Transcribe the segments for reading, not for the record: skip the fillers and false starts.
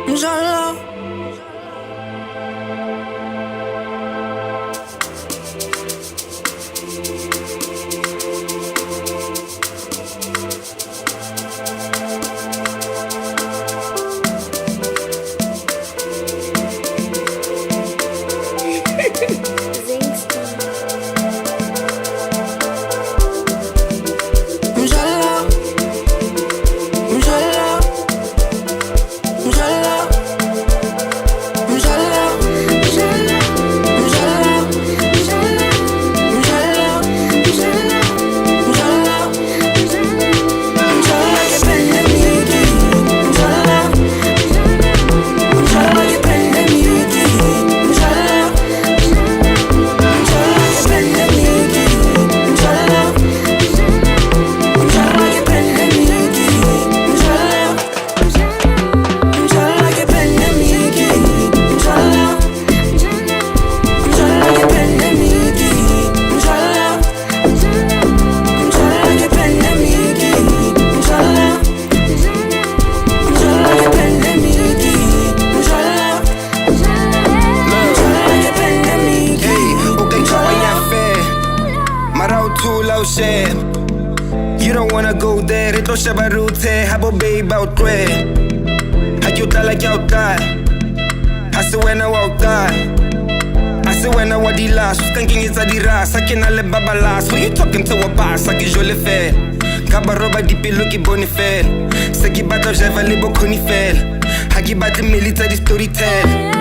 Mjolo. You don't wanna go there, it don't shaba route, habo babe out there. Hakyuta like yauta. Hasi when I walk out. Hasi when I want the last. Thinking it's a the ras, I can't let baba last. When you talking to a boss, I can jolly fair. Kabaroba dipi luki bonifel. Seki bata java libo konifel. Haki bata military story tell.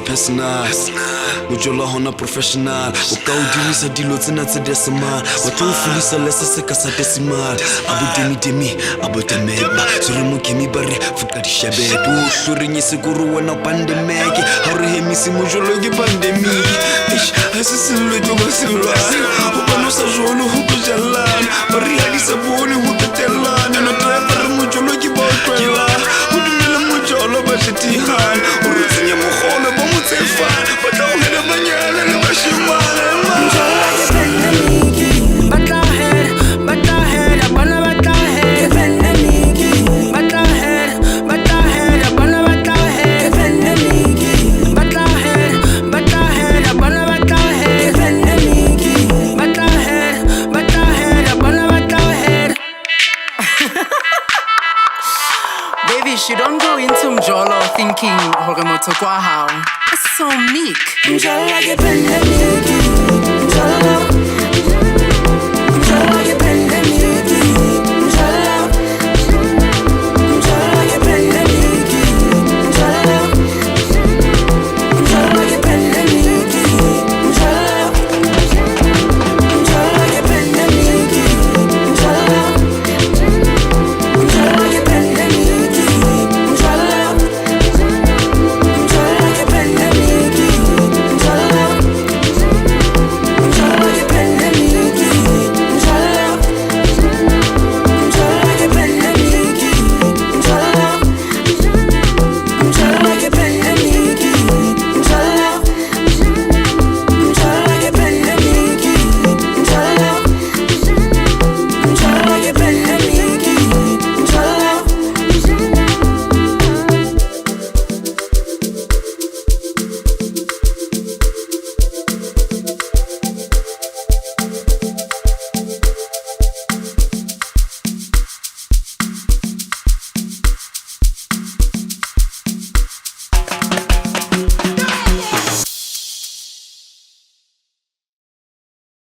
Personal, Mjolo hona professional. Waka udilisa dilo tsena tse decimal. Watla o fulisa lesa se ka sa decimal. Abu demi, abu temeba. Sure mo kemi bare fuka di shabedu. Sure nyi sekuru wena pandemic. Hore hemisi Mjolo ke pandemic. Ish, asisilo to basila. Ubano sa jolo huko jalan. Bari hadisa boni huko telan. No driver Mjolo ke botwela. Udumela Mjolo ba shetihan. Urutsinya mogolo ba motsefana. Batla o hela banyana le bashimana. Baby, she don't go into Mjolo thinking hore motho kwa hao. It's so meek. Mjolo ke pandemic.